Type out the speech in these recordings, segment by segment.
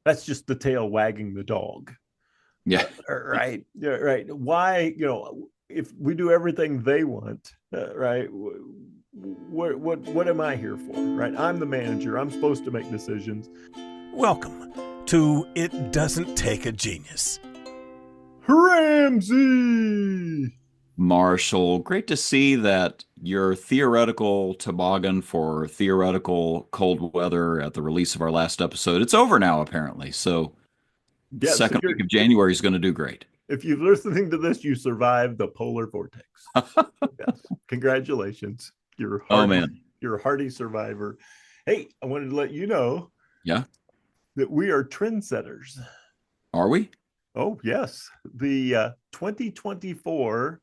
That's just the tail wagging the dog. Yeah. Right. Yeah, right. Why, if we do everything they want, right? What am I here for? Right. I'm the manager. I'm supposed to make decisions. Welcome to It Doesn't Take a Genius. Ramsey. Marshall, great to see that your theoretical toboggan for theoretical cold weather at the release of our last episode, it's over now, apparently. So Yeah. So second week of January is going to do great. if you're listening to this, you survived the polar vortex. Yes. Congratulations. Oh, man. You're a hardy survivor. Hey, I wanted to let you know Yeah. that we are trendsetters. Are we? Oh, yes. The 2024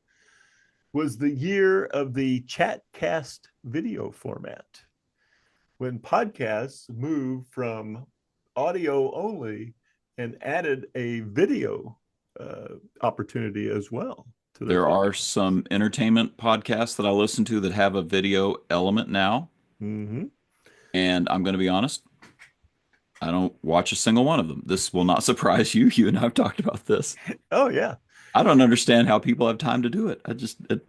was the year of the chatcast video format, when podcasts moved from audio only and added a video opportunity as well to their There podcast. are some entertainment podcasts that I listen to that have a video element now. Mm-hmm. And I'm going to be honest, I don't watch a single one of them. This will not surprise you. You and I have talked about this. Oh, yeah. I don't understand how people have time to do it.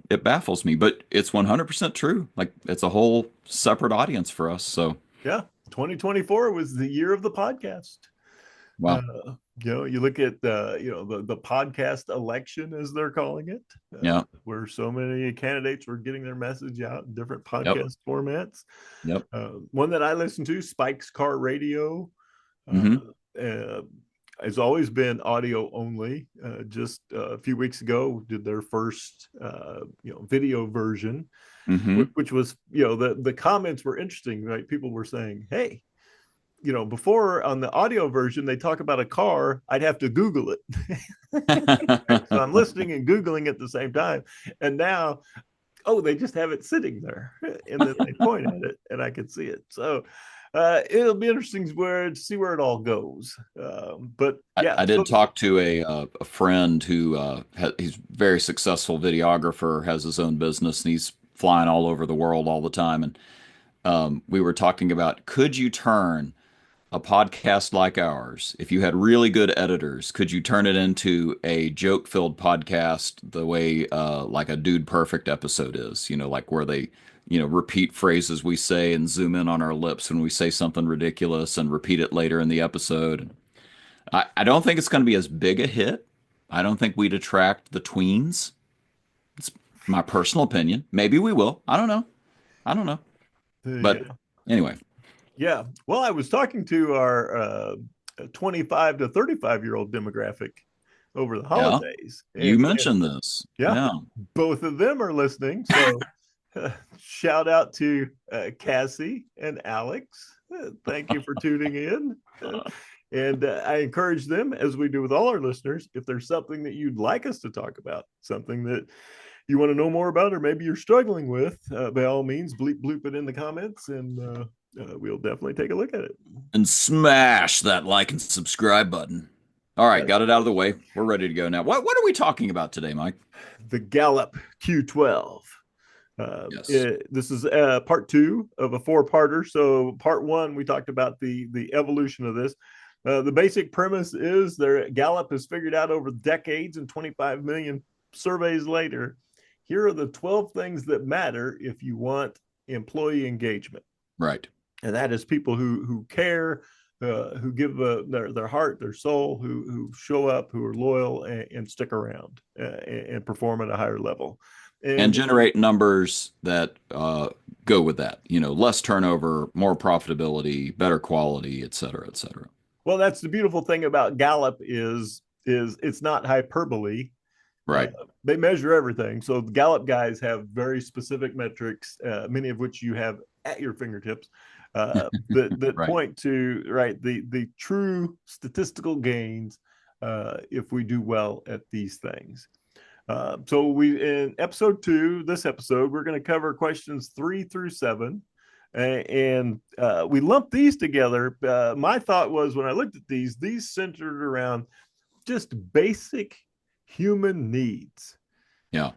It baffles me, but it's 100% true. Like it's a whole separate audience for us. So, Yeah. 2024 was the year of the podcast. Uh, wow. you look at the podcast election, as they're calling it, Yeah. where so many candidates were getting their message out in different Yep. podcast formats. Yep. One that I listen to, Spike's Car Radio, uh, Hmm. uh, has always been audio only. Just a few weeks ago, did their first video version, Hmm. which was the comments were interesting. Right, people were saying, "Hey, before on the audio version, they talk about a car, I'd have to Google it." Right? So I'm listening and Googling at the same time. And now, oh, they just have it sitting there and then they point at it and I can see it. So it'll be interesting to see where it all goes. But yeah, I so did talk to a friend who he's a very successful videographer, has his own business, and he's flying all over the world all the time. And we were talking about, could you turn a podcast like ours, if you had really good editors, could you turn it into a joke-filled podcast the way like a Dude Perfect episode is? Like where they, repeat phrases we say and zoom in on our lips when we say something ridiculous and repeat it later in the episode. I don't think it's going to be as big a hit. I don't think we'd attract the tweens. It's my personal opinion. Maybe we will. I don't know. I don't know. But yeah. anyway, Yeah. Well, I was talking to our 25 to 35-year-old demographic over the yeah, holidays. you And mentioned this. yeah, Yeah. both of them are listening. So shout out to Cassie and Alex. Thank you for tuning in. And I encourage them, as we do with all our listeners, if there's something that you'd like us to talk about, something that you want to know more about, or maybe you're struggling with, by all means, bloop it in the comments, and we'll definitely take a look at it. And smash that like and subscribe button. All right, got it out of the way. We're ready to go now. What are we talking about today, Mike? The Gallup Q12. Yes. This is part two of a four-parter. So part one, we talked about the evolution of this. The basic premise is Gallup has figured out over decades and 25 million surveys later, here are the 12 things that matter if you want employee engagement. Right. And that is people who care, who give their heart, their soul, who show up, who are loyal and stick around and perform at a higher level. And generate numbers that go with that. Less turnover, more profitability, better quality, et cetera, et cetera. Well, that's the beautiful thing about Gallup is it's not hyperbole. Uh, Right. they measure everything. So the Gallup guys have very specific metrics, many of which you have at your fingertips, that Right. point to the true statistical gains if we do well at these things. So we in episode two, this episode, we're going to cover questions 3 through 7. And we lumped these together. My thought was when I looked at these centered around just basic human needs. Yeah.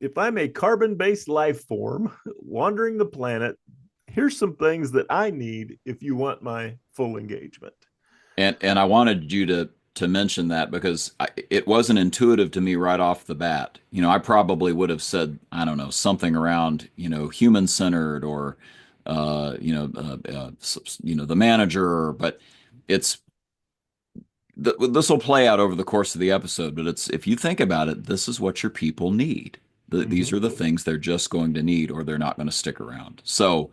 If I'm a carbon-based life form wandering the planet, here's some things that I need if you want my full engagement. And I wanted you to mention that because it wasn't intuitive to me right off the bat. I probably would have said, I don't know, something around, human centered or, the manager, but it's this will play out over the course of the episode. But if you think about it, this is what your people need. These Mhm. are the things they're just going to need, or they're not going to stick around. So,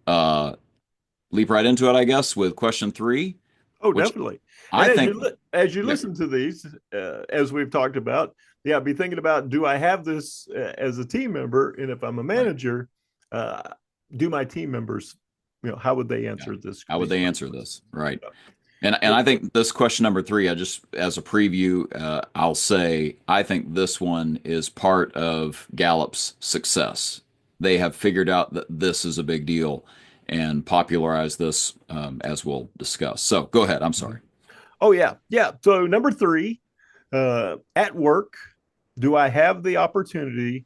uh, leap right into it, I guess, with question three, Oh, which definitely. And I think, as you yeah, listen to these, as we've talked about, yeah, be thinking about, do I have this as a team member, and if I'm a right. manager, uh, do my team members, how would they Yeah. answer this? How would These they answer questions? this? Right. And I think this question number three, I just as a preview, I'll say I think this one is part of Gallup's success. They have figured out that this is a big deal and popularized this, as we'll discuss. So go ahead. I'm sorry. Oh yeah, yeah. So number three, at work, do I have the opportunity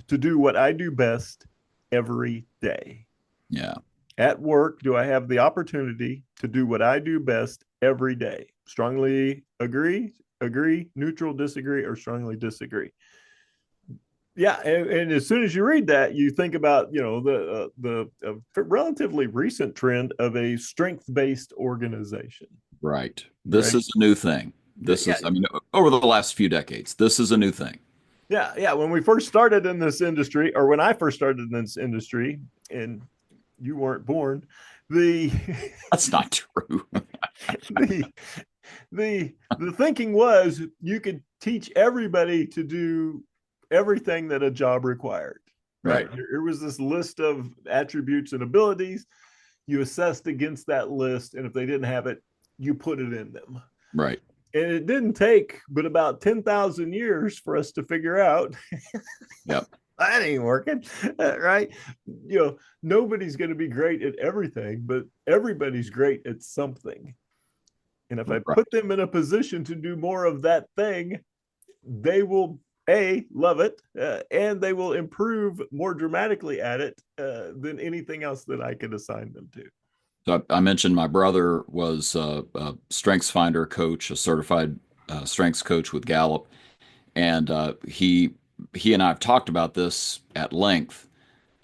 to do what I do best every day? Yeah. At work, do I have the opportunity to do what I do best every day? Strongly agree, neutral, disagree, or strongly disagree. Yeah, and as soon as you read that, you think about the relatively recent trend of a strength based organization, Right. This right? is a new thing. This Yeah, is, I mean, over the last few decades, this is a new thing. yeah, yeah. When we first started in this industry, or when I first started in this industry, and you weren't born, the That's not true. the the thinking was you could teach everybody to do everything that a job required, right? Right. Here was this list of attributes and abilities. You assessed against that list, and if they didn't have it, you put it in them. Right. And it didn't take but about 10,000 years for us to figure out Yep. that ain't working, right? Nobody's going to be great at everything, but everybody's great at something. And if I Right. put them in a position to do more of that thing, they will a love it, and they will improve more dramatically at it than anything else that I could assign them to. So I mentioned my brother was a strengths finder coach, a certified strengths coach with Gallup, and he and I have talked about this at length.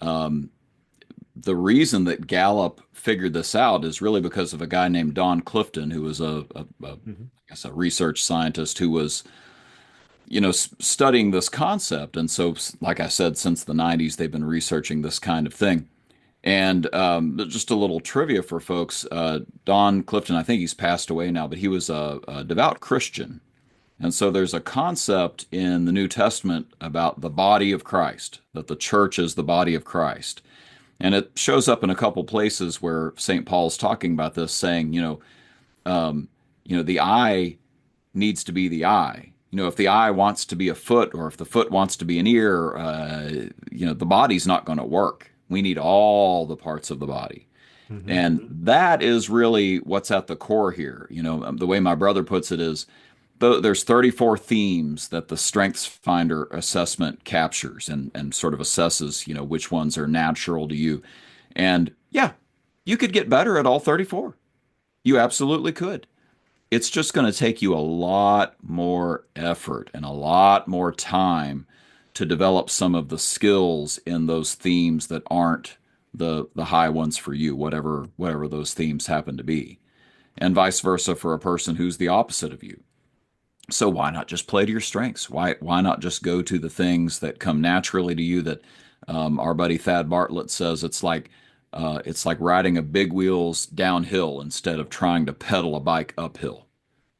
Um, the reason that Gallup figured this out is really because of a guy named Don Clifton, who was I guess a research scientist who was studying this concept. And so, like I said, since the 90s, they've been researching this kind of thing. And just a little trivia for folks. Don Clifton, I think he's passed away now, but he was a devout Christian. And so there's a concept in the New Testament about the body of Christ, that the church is the body of Christ. And it shows up in a couple places where St. Paul's talking about this, saying, the eye needs to be the eye. If the eye wants to be a foot, or if the foot wants to be an ear, the body's not going to work. We need all the parts of the body. Mm-hmm. And that is really what's at the core here. The way my brother puts it is, there's 34 themes that the Strengths Finder assessment captures and sort of assesses, which ones are natural to you. And yeah, you could get better at all 34. You absolutely could. It's just going to take you a lot more effort and a lot more time to develop some of the skills in those themes that aren't the high ones for you, whatever those themes happen to be. And vice versa for a person who's the opposite of you. So why not just play to your strengths? Why not just go to the things that come naturally to you? That our buddy Thad Bartlett says it's like riding a big wheels downhill instead of trying to pedal a bike uphill.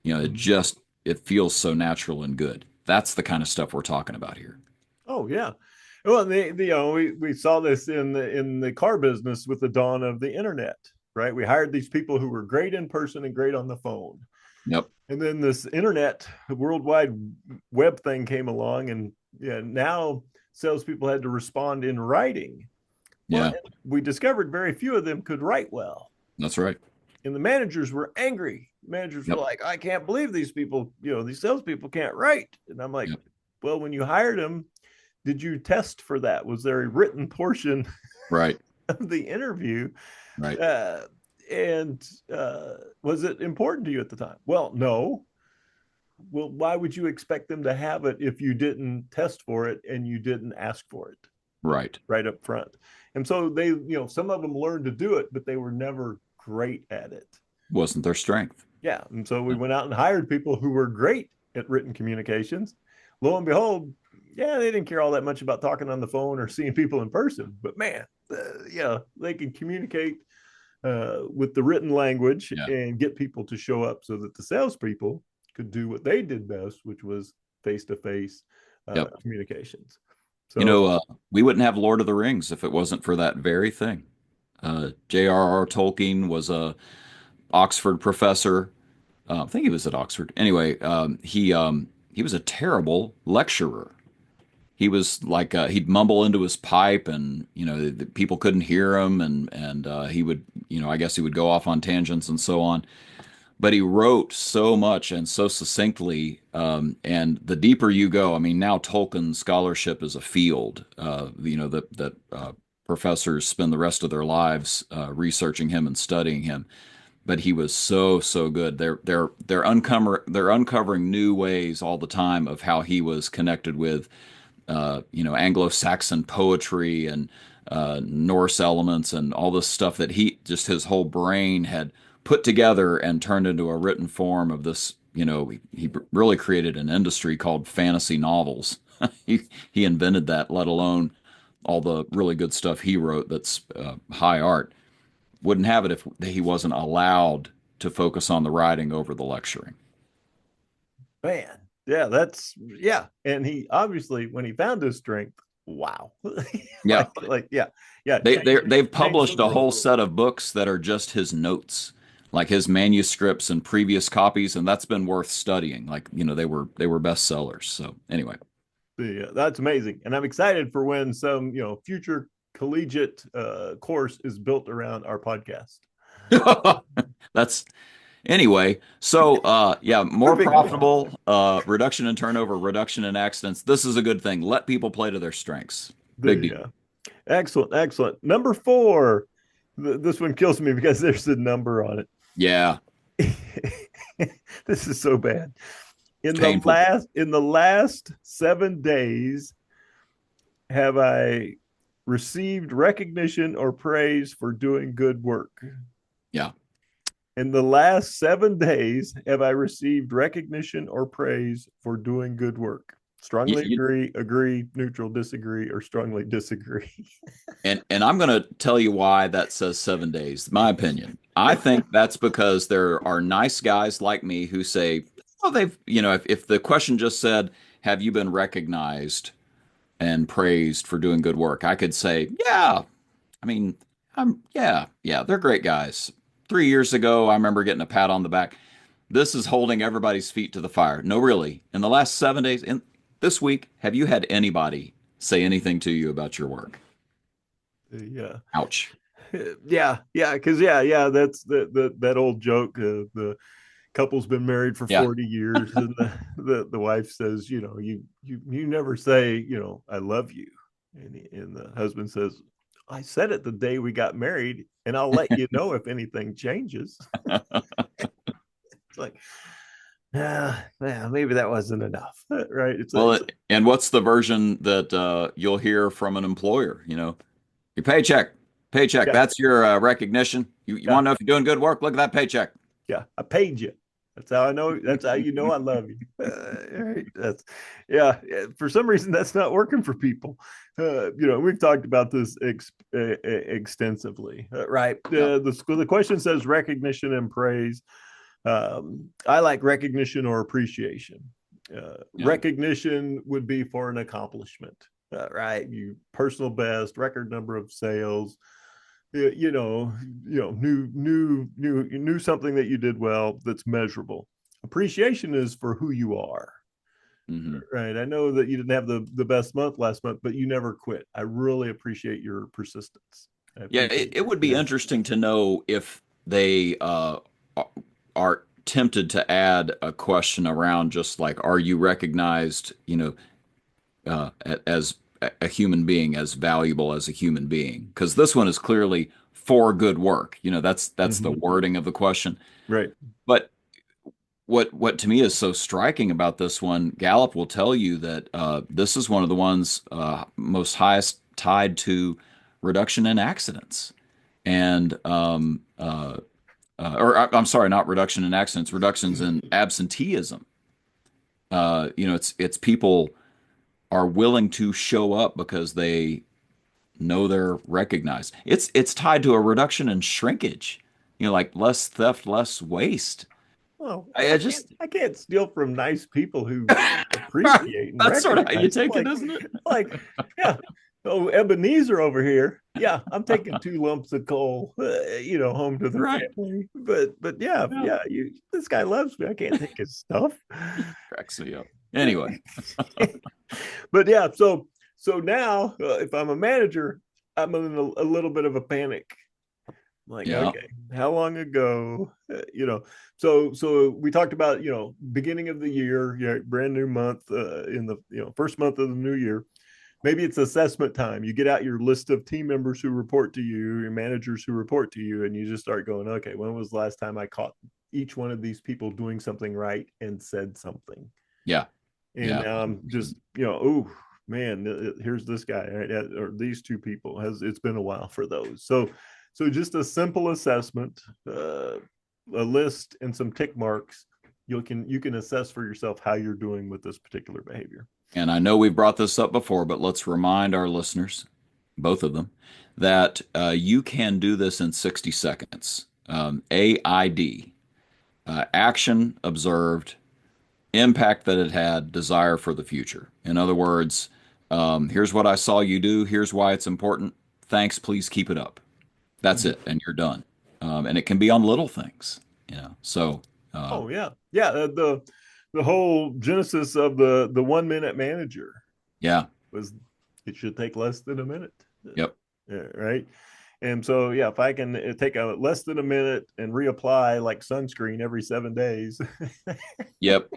Mm-hmm. It feels so natural and good. That's the kind of stuff we're talking about here. Oh yeah. Well, we saw this in the car business with the dawn of the internet, right? We hired these people who were great in person and great on the phone. Yep. And then this internet worldwide web thing came along, and yeah, now salespeople had to respond in writing. Well, Yeah. we discovered very few of them could write well. That's right. And the managers were angry. Managers were Yep. like, I can't believe these people, these salespeople can't write. And I'm like, Yep. well, when you hired them, did you test for that? Was there a written portion Right. of the interview? Right. Uh, And was it important to you at the time? Well, no. Well, why would you expect them to have it if you didn't test for it and you didn't ask for it Right. right up front? And so they, some of them learned to do it, but they were never great at it. Wasn't their strength. Yeah. And so we went out and hired people who were great at written communications. Lo and behold, yeah, they didn't care all that much about talking on the phone or seeing people in person, but man, they can communicate with the written language Yeah. and get people to show up so that the salespeople could do what they did best, which was face-to-face Yep. communications. You know, we wouldn't have Lord of the Rings if it wasn't for that very thing. J.R.R. Tolkien was a Oxford professor. I think he was at Oxford. Anyway, he was a terrible lecturer. He was like he'd mumble into his pipe, and the people couldn't hear him, and he would, I guess he would go off on tangents and so on. But he wrote so much and so succinctly, and the deeper you go, I mean, now Tolkien scholarship is a field. That professors spend the rest of their lives researching him and studying him. But he was so good. They're uncovering new ways all the time of how he was connected with Anglo-Saxon poetry and Norse elements and all this stuff that his whole brain had put together and turned into a written form of this. He really created an industry called fantasy novels. He invented that, let alone all the really good stuff he wrote that's high art. Wouldn't have it if he wasn't allowed to focus on the writing over the lecturing. Man, yeah. And he obviously, when he found his strength, wow. Yeah. Yeah. They've published a whole set of books that are just his notes, like his manuscripts and previous copies, and that's been worth studying. Like, they were bestsellers. So anyway. Yeah, that's amazing. And I'm excited for when some, future collegiate course is built around our podcast. That's anyway. So more profitable, reduction in turnover, reduction in accidents. This is a good thing. Let people play to their strengths. Big deal. Excellent. Number 4. This one kills me because there's a number on it. Yeah. This is so bad. In the last 7 days, have I received recognition or praise for doing good work? Yeah. In the last 7 days, have I received recognition or praise for doing good work? Strongly agree, neutral, disagree, or strongly disagree. And I'm going to tell you why that says 7 days. My opinion. I think that's because there are nice guys like me who say, oh, if the question just said, have you been recognized and praised for doing good work? I could say, yeah. I mean, they're great guys. 3 years ago, I remember getting a pat on the back. This is holding everybody's feet to the fire. No, really. In the last 7 days, this week, have you had anybody say anything to you about your work? Yeah. Ouch. Yeah. Because that's that old joke. The couple's been married for 40 years, and the wife says, you never say, I love you, and the husband says, I said it the day we got married, and I'll let you know if anything changes. It's like, maybe that wasn't enough, right? And what's the version that you'll hear from an employer? Your paycheck. Yeah. That's your recognition. You want to know if you're doing good work? Look at that paycheck. Yeah, I paid you. That's how I know. That's how you know I love you. Right? For some reason, that's not working for people. We've talked about this extensively, right? The question says recognition and praise. I like recognition or appreciation. Recognition would be for an accomplishment, right? You personal best, record number of sales. Knew something that you did well that's measurable. Appreciation is for who you are. Mm-hmm. Right. I know that you didn't have the best month last month, but you never quit. I really appreciate your persistence. It would be interesting to know if they are tempted to add a question around just like, are you recognized, as a human being, as valuable as a human being? Because this one is clearly, for good work. That's the wording of the question. Right. But what to me is so striking about this one, Gallup will tell you that this is one of the ones most highest tied to reduction in accidents. And or I'm sorry, not reduction in accidents, reductions in absenteeism. It's people are willing to show up because they know they're recognized. It's tied to a reduction in shrinkage. Like less theft, less waste. Well, I just I can't steal from nice people who appreciate and that's sort of how you recognize. take Like, it, isn't it? like, yeah. Oh, Ebenezer over here. Yeah, I'm taking 2 lumps of coal, home to the Right. family. But yeah, Yeah. this guy loves me. I can't take his stuff. Cracks me up. Anyway, But yeah, so now if I'm a manager, I'm in a little bit of a panic. Like, yeah, okay, how long ago, so we talked about, beginning of the year, brand new month, in the, first month of the new year. Maybe it's assessment time. You get out your list of team members who report to you, your managers who report to you, and you just start going, okay, when was the last time I caught each one of these people doing something right and said something? yeah, And yeah. now I'm just, oh man, here's this guy, right? Or these two people. It's been a while for those. So just a simple assessment, a list and some tick marks. You can assess for yourself how you're doing with this particular behavior. And I know we've brought this up before, but let's remind our listeners, both of them, that you can do this in 60 seconds. AID, action observed, impact that it had, desire for the future. In other words, here's what I saw you do. Here's why it's important. Thanks. Please keep it up. That's it, and you're done. And it can be on little things, So, Oh yeah, yeah. The whole genesis of the 1 minute manager yeah, was it should take less than a minute. yep, Right. And so, yeah, if I can take a less than a minute and reapply like sunscreen every 7 days, yep.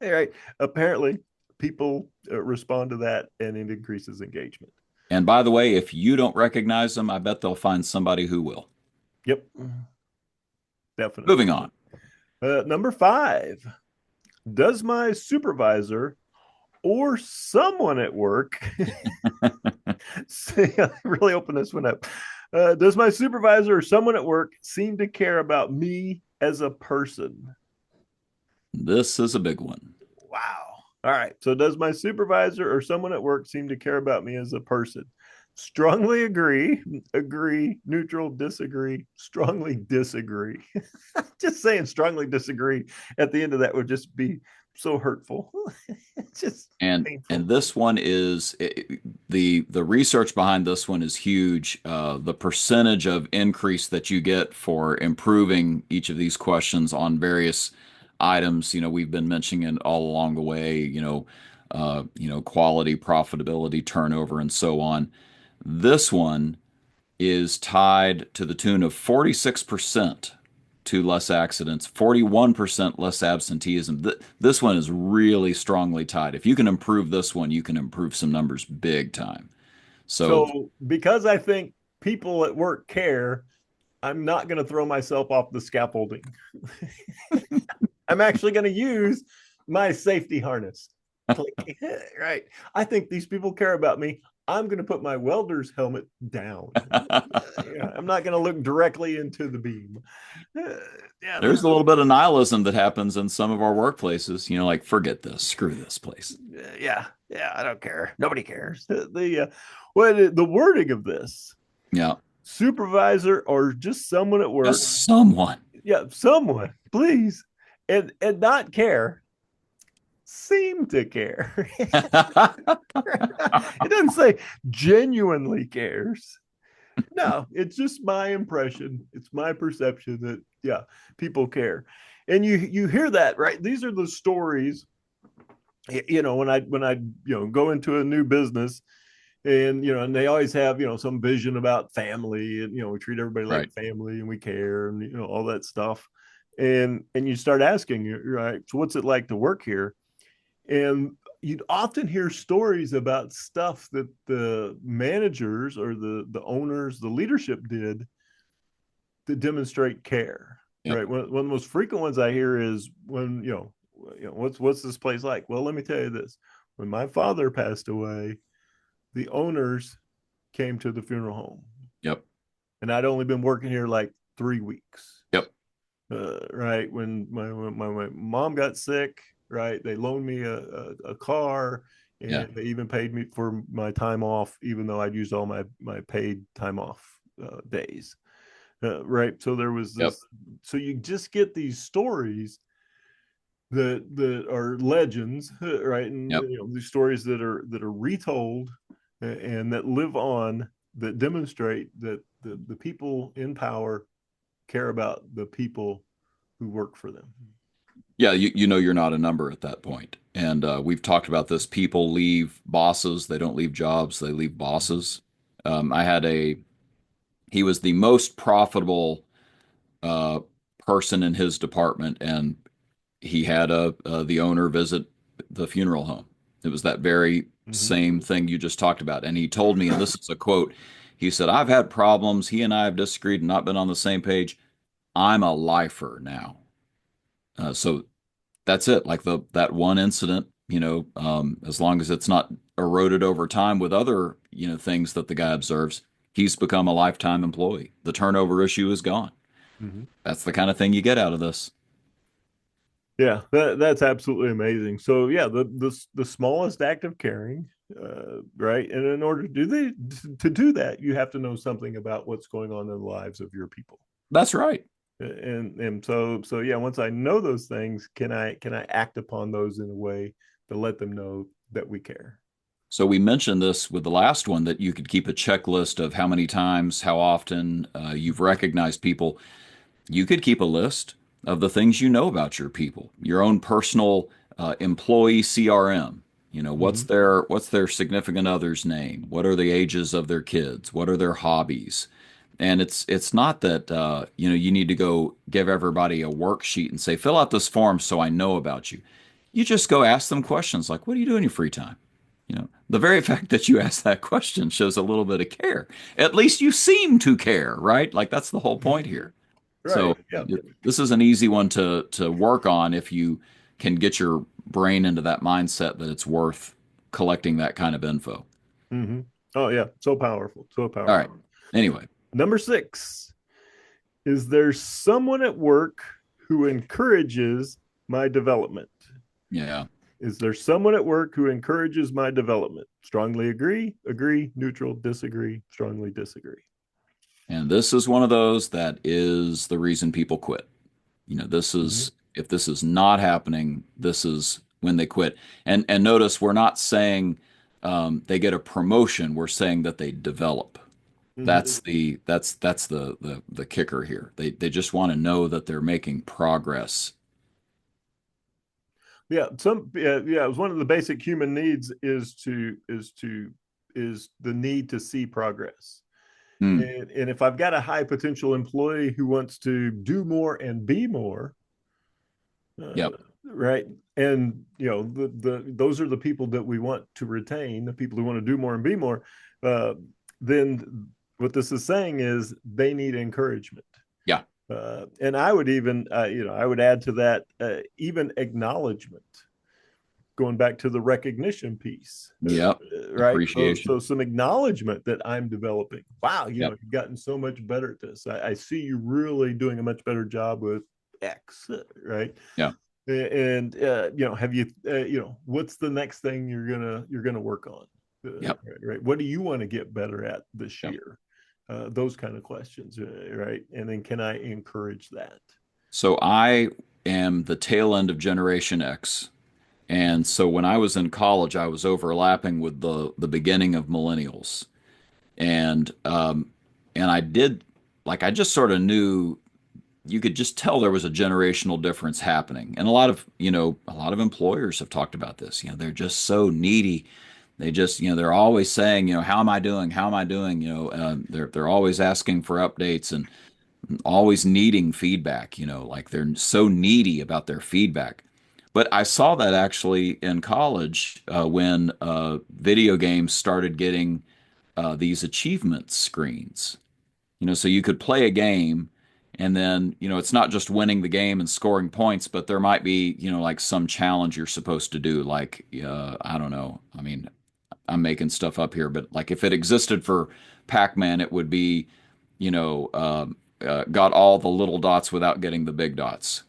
right? Apparently, people respond to that, and it increases engagement. And by the way, if you don't recognize them, I bet they'll find somebody who will. Yep, definitely. Moving on. Number 5: does my supervisor or someone at work see, I really open this one up. Does my supervisor or someone at work seem to care about me as a person? This is a big one. Wow. All right. So does my supervisor or someone at work seem to care about me as a person? Strongly agree, neutral, disagree, strongly disagree. Just saying strongly disagree at the end of that would just be so hurtful. It's just and painful. and this one is the research behind this one is huge. The percentage of increase that you get for improving each of these questions on various items, we've been mentioning it all along the way, quality, profitability, turnover, and so on. This one is tied to the tune of 46% to less accidents, 41% less absenteeism. This one is really strongly tied. If you can improve this one, you can improve some numbers big time. So because I think people at work care, I'm not going to throw myself off the scaffolding. I'm actually going to use my safety harness. Click. Right. I think these people care about me. I'm going to put my welder's helmet down. I'm not going to look directly into the beam. There's a little bit of nihilism that happens in some of our workplaces, like forget this, screw this place. Yeah, I don't care. Nobody cares. The wording of this. Yeah. Supervisor or just someone at work. Just someone. Yeah, someone, please. And not care. Seem to care. It doesn't say genuinely cares. No, it's just my impression. It's my perception that people care. And you hear that, right? These are the stories, when I go into a new business, and and they always have some vision about family, and we treat everybody like family, and we care, and all that stuff. And you start asking, right, so what's it like to work here? And you'd often hear stories about stuff that the managers or the owners, the leadership did to demonstrate care. Yep. Right. One of the most frequent ones I hear is when, what's this place like? Well, let me tell you this. When my father passed away, the owners came to the funeral home. Yep. And I'd only been working here like 3 weeks. Yep. Right. When my mom got sick, right, they loaned me a car, Yeah. and they even paid me for my time off, even though I'd used all my paid time off days. Right. So there was Yep. this. So you just get these stories that are legends, right? And Yep. these stories that are retold and that live on, that demonstrate that the people in power care about the people who work for them. Yeah, you know you're not a number at that point. And we've talked about this. People leave bosses, they don't leave jobs, they leave bosses. I had he was the most profitable uh, person in his department, and he had the owner visit the funeral home. It was that very Mm-hmm. same thing you just talked about. And he told me, and this is a quote, he said, I've had problems. He and I have disagreed and not been on the same page. I'm a lifer now. So that's it. Like that one incident, as long as it's not eroded over time with other, things that the guy observes, he's become a lifetime employee. The turnover issue is gone. Mm-hmm. That's the kind of thing you get out of this. Yeah, that's absolutely amazing. So yeah, the smallest act of caring, right? And in order to do that, you have to know something about what's going on in the lives of your people. That's right. And so yeah, once I know those things, can I act upon those in a way to let them know that we care? So we mentioned this with the last one that you could keep a checklist of how many times, how often you've recognized people. You could keep a list of the things you know about your people, your own personal employee CRM. Mm-hmm. What's their significant other's name? What are the ages of their kids? What are their hobbies? And it's not that you need to go give everybody a worksheet and say fill out this form so I know about you. You just go ask them questions like, what do you do in your free time? The very fact that you ask that question shows a little bit of care. At least you seem to care, right? Like that's the whole point here. Right. So Yeah. this is an easy one to work on if you can get your brain into that mindset that it's worth collecting that kind of info. Mm-hmm. Oh yeah. So powerful. So All right. powerful. Anyway, Number 6, is there someone at work who encourages my development? yeah. Is there someone at work who encourages my development? Strongly agree, neutral, disagree, strongly disagree. And this is one of those that is the reason people quit. This Mm-hmm. is if this is not happening, this is when they quit. And notice we're not saying they get a promotion. We're saying that they develop. Mm-hmm. That's the kicker here. They just want to know that they're making progress. Yeah, yeah. It was one of the basic human needs is the need to see progress. Hmm. And if I've got a high potential employee who wants to do more and be more, uh, Yep. right? And those are the people that we want to retain, the people who want to do more and be more. Uh, then what this is saying is they need encouragement. Yeah. And I would even, I would add to that even acknowledgement, going back to the recognition piece, Yep. right? So Appreciation. some acknowledgement that I'm developing. Wow, Yep. you've gotten so much better at this. I see you really doing a much better job with X, right? Yeah. And have you, what's the next thing you're gonna work on? Yep. Right? What do you want to get better at this Yep. year? Those kind of questions, right? And then can I encourage that? So I am the tail end of Generation X. And so when I was in college, I was overlapping with the beginning of millennials. And I did like I just sort of knew you could just tell there was a generational difference happening. And a lot of employers have talked about this. They're just so needy. They just, they're always saying, how am I doing? How am I doing? They're always asking for updates and always needing feedback. Like they're so needy about their feedback. But I saw that actually in college when video games started getting these achievement screens. So you could play a game and then, it's not just winning the game and scoring points, but there might be, like some challenge you're supposed to do. Like, I don't know. I mean, I'm making stuff up here, but like if it existed for Pac-Man, it would be, got all the little dots without getting the big dots.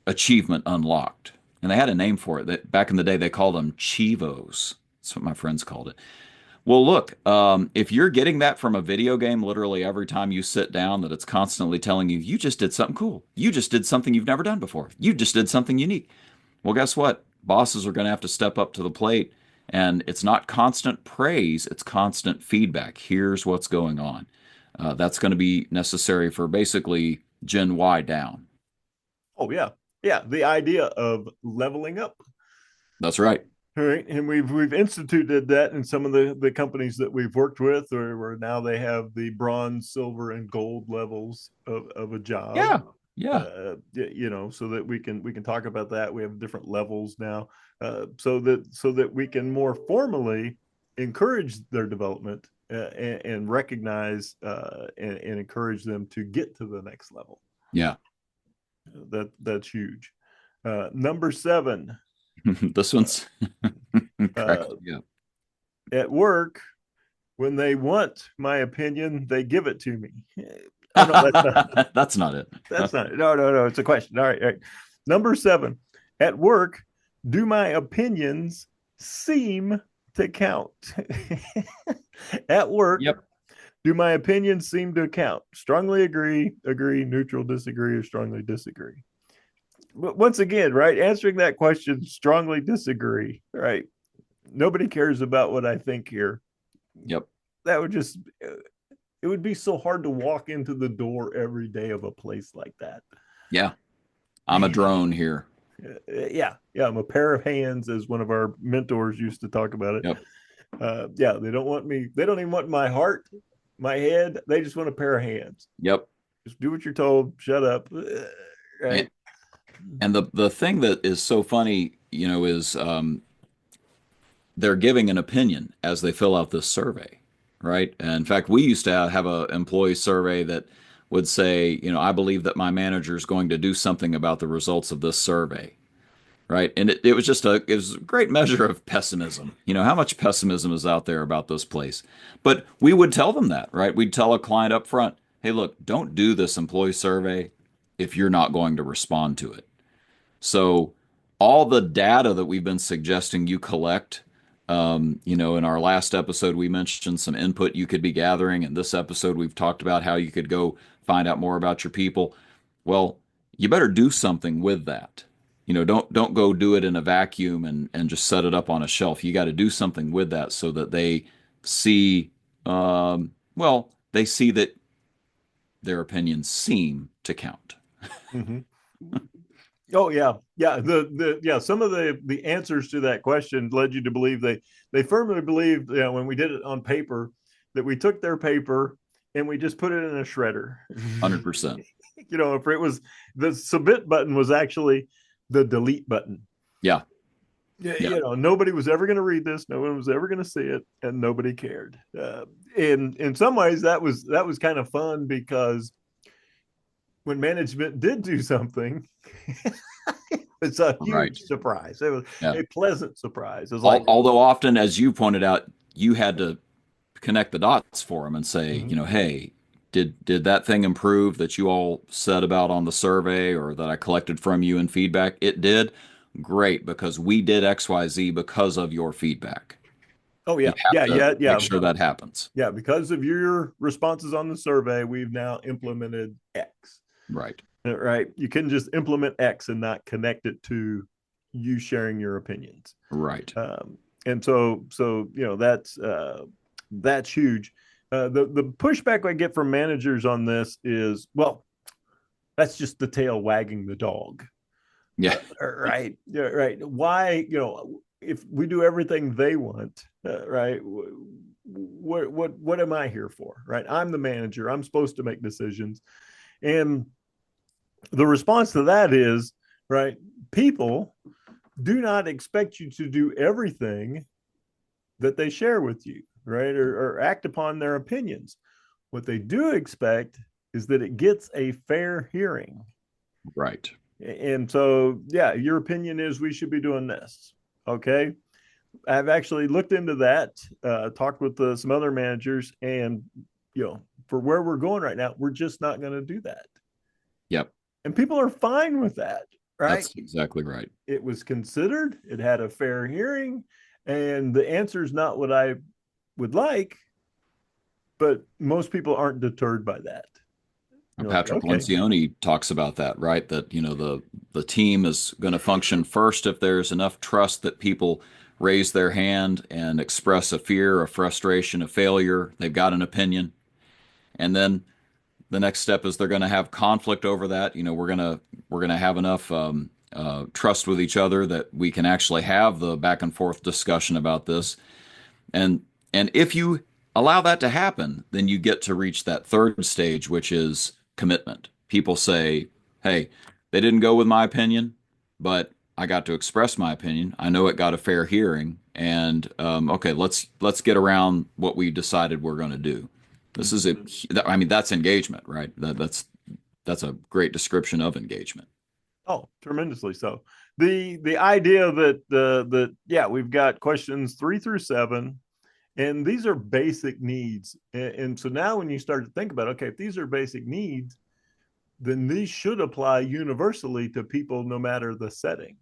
Achievement unlocked. And they had a name for it. That back in the day they called them Chivos. That's what my friends called it. Well, look, if you're getting that from a video game literally every time you sit down, that it's constantly telling you, you just did something cool. You just did something you've never done before. You just did something unique. Well, guess what? Bosses are going to have to step up to the plate. And it's not constant praise, it's constant feedback. Here's what's going on. That's going to be necessary for basically Gen Y down. Oh, yeah. Yeah. The idea of leveling up. That's right. All right, and we've instituted that in some of the companies that we've worked with, where now they have the bronze, silver, and gold levels of a job. Yeah, yeah, so that we can talk about that. We have different levels now, so that we can more formally encourage their development and recognize and encourage them to get to the next level. Yeah, that's huge. Number 7. This one's yeah. At work, when they want my opinion, they give it to me. Oh, no, that's not it. That's not it. No. It's a question. All right. Number 7. At work, do my opinions seem to count? At work, yep. Do my opinions seem to count? Strongly agree, neutral, disagree, or strongly disagree. But once again, right, answering that question, strongly disagree, right? Nobody cares about what I think here. Yep. That would just, it would be so hard to walk into the door every day of a place like that. Yeah. I'm a drone here. Yeah. I'm a pair of hands, as one of our mentors used to talk about it. Yep. They don't want me. They don't even want my heart, my head. They just want a pair of hands. Yep. Just do what you're told. Shut up. Right. And the thing that is so funny, is they're giving an opinion as they fill out this survey, right? And in fact, we used to have an employee survey that would say, I believe that my manager is going to do something about the results of this survey, right? And it was just it was a great measure of pessimism. How much pessimism is out there about this place? But we would tell them that, right? We'd tell a client up front, hey, look, don't do this employee survey if you're not going to respond to it. So all the data that we've been suggesting you collect, in our last episode, we mentioned some input you could be gathering. In this episode, we've talked about how you could go find out more about your people. Well, you better do something with that. Don't go do it in a vacuum and just set it up on a shelf. You got to do something with that so that they see, they see that their opinions seem to count. Mm-hmm. Oh yeah. Some of the answers to that question led you to believe they firmly believed, when we did it on paper, that we took their paper and we just put it in a shredder. 100%. If it was, the submit button was actually the delete button. Yeah. Nobody was ever going to read this. No one was ever going to see it, and nobody cared. In some ways, that was kind of fun, because when management did do something, it's a huge surprise. It was a pleasant surprise. It was although often, as you pointed out, you had to connect the dots for them and say, hey, did that thing improve that you all said about on the survey, or that I collected from you in feedback? It did. Great, because we did XYZ because of your feedback. Oh yeah, Make sure that happens. Yeah, because of your responses on the survey, we've now implemented X. Right. You couldn't just implement X and not connect it to you sharing your opinions. Right. And so that's huge. The pushback I get from managers on this is, well, that's just the tail wagging the dog. Yeah. Right. Why, if we do everything they want, right? What am I here for? Right. I'm the manager. I'm supposed to make decisions. And the response to that is, right, people do not expect you to do everything that they share with you, right? Or act upon their opinions. What they do expect is that it gets a fair hearing. Right. And so, yeah, your opinion is we should be doing this. Okay. I've actually looked into that, talked with some other managers, and, for where we're going right now, we're just not going to do that. Yep. And people are fine with that, right? That's exactly right. It was considered, it had a fair hearing, and the answer is not what I would like, but most people aren't deterred by that. Patrick okay. Lencioni talks about that, right? That, the team is going to function first if there's enough trust that people raise their hand and express a fear, a frustration, a failure. They've got an opinion. And then the next step is they're going to have conflict over that. We're going to have enough trust with each other that we can actually have the back and forth discussion about this. And if you allow that to happen, then you get to reach that third stage, which is commitment. People say, hey, they didn't go with my opinion, but I got to express my opinion. I know it got a fair hearing, and okay, let's get around what we decided we're going to do. This is that's engagement, right? That's a great description of engagement. Oh, tremendously so. The idea that we've got questions 3 through 7, and these are basic needs. And so now when you start to think about, okay, if these are basic needs, then these should apply universally to people no matter the setting.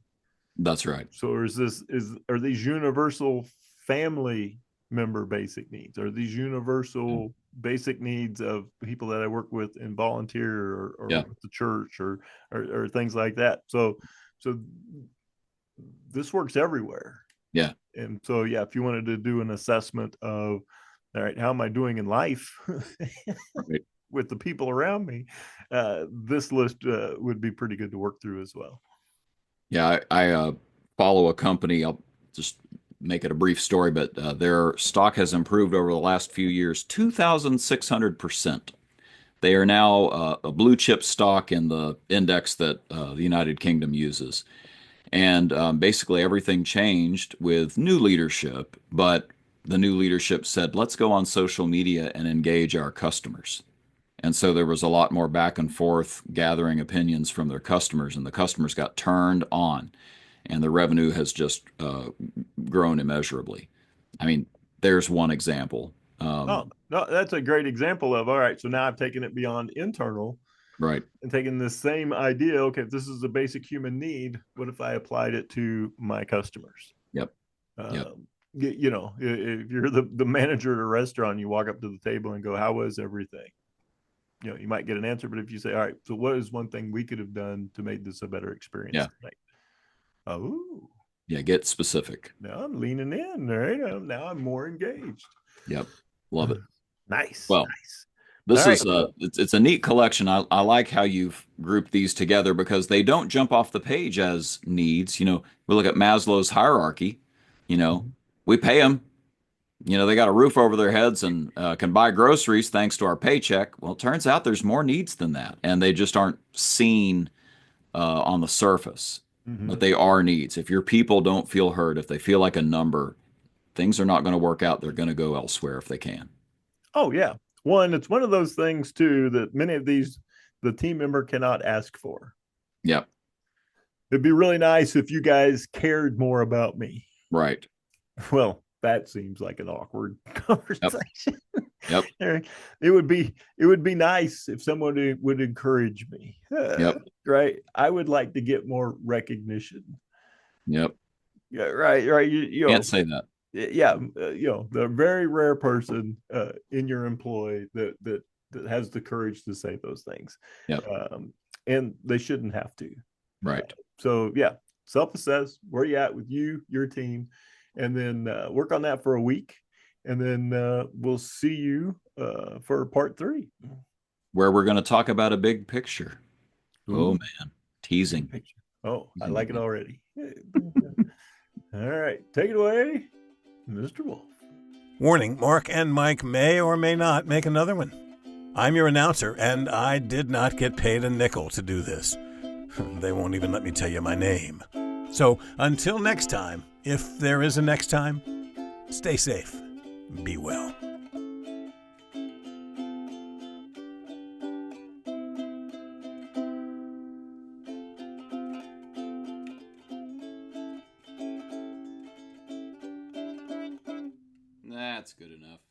That's right. So are these universal family member basic needs? Are these universal basic needs of people that I work with in volunteer or with the church or things like that? So this works everywhere. Yeah. And so, if you wanted to do an assessment of, all right, how am I doing in life right. with the people around me, this list would be pretty good to work through as well. Yeah, I follow a company. I'll just make it a brief story, but their stock has improved over the last few years, 2,600%. They are now a blue chip stock in the index that the United Kingdom uses. And basically everything changed with new leadership, but the new leadership said, let's go on social media and engage our customers. And so there was a lot more back and forth gathering opinions from their customers, and the customers got turned on, and the revenue has just grown immeasurably. I mean, there's one example. No, that's a great example of, all right, so now I've taken it beyond internal. Right. And taking this same idea, okay, if this is a basic human need, what if I applied it to my customers? Yep. If you're the manager at a restaurant, you walk up to the table and go, how was everything? You might get an answer, but if you say, all right, so what is one thing we could have done to make this a better experience tonight? Oh. Yeah, get specific. Now I'm leaning in, right? Now I'm more engaged. Yep. Love it. Nice. Well, nice. This is it's a neat collection. I like how you've grouped these together because they don't jump off the page as needs. We look at Maslow's hierarchy. We pay them. They got a roof over their heads and can buy groceries thanks to our paycheck. Well, it turns out there's more needs than that, and they just aren't seen on the surface. Mm-hmm. But they are needs. If your people don't feel heard, if they feel like a number, things are not going to work out. They're going to go elsewhere if they can. Oh, yeah. It's one of those things, too, that many of these, the team member cannot ask for. Yep. It'd be really nice if you guys cared more about me. Right. Well, that seems like an awkward conversation. Yep. It would be nice if someone would encourage me. Yep. Right. I would like to get more recognition. Yep. Yeah. Right. You can't say that. Yeah, the very rare person in your employ that has the courage to say those things. Yep. And they shouldn't have to. Right. So self-assess where you at with your team, and then work on that for a week, and then we'll see you for part 3, where we're going to talk about a big picture. Ooh. Oh man, teasing. Oh, I like it already. All right, take it away, Mr. Wolf. Warning, Mark and Mike may or may not make another one. I'm your announcer, and I did not get paid a nickel to do this. They won't even let me tell you my name. So until next time, if there is a next time, stay safe. Be well. That's good enough.